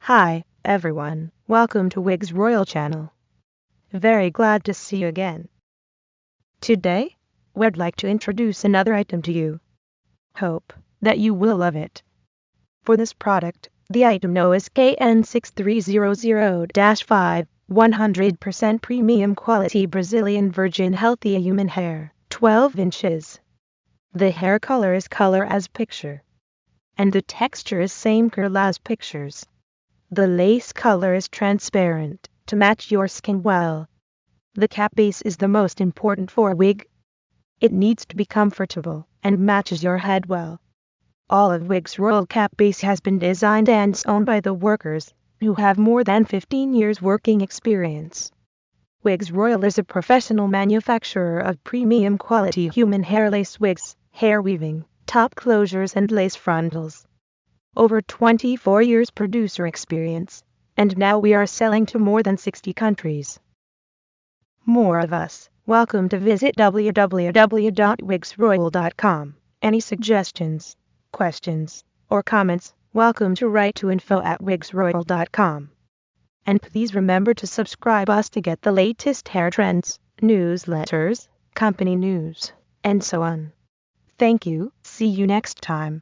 Hi, everyone. Welcome to Wigsroyal channel. Very glad to see you again. Today, we'd like to introduce another item to you. Hope that you will love it. For this product, the item known as KN-6300-5, 100% premium quality Brazilian virgin healthy human hair, 12 inches. The hair color is color as picture. And the texture is same curl as pictures. The lace color is transparent, to match your skin well. The cap base is the most important for a wig. It needs to be comfortable and matches your head well. All of Wigsroyal cap base has been designed and sewn by the workers, who have more than 15 years working experience. Wigsroyal is a professional manufacturer of premium quality human hair lace wigs, hair weaving, top closures and lace frontals. Over 24 years producer experience, and now we are selling to more than 60 countries. More of us. Welcome to visit www.wigsroyal.com. Any suggestions, questions, or comments, welcome to write to info@wigsroyal.com. And please remember to subscribe us to get the latest hair trends, newsletters, company news, and so on. Thank you. See you next time.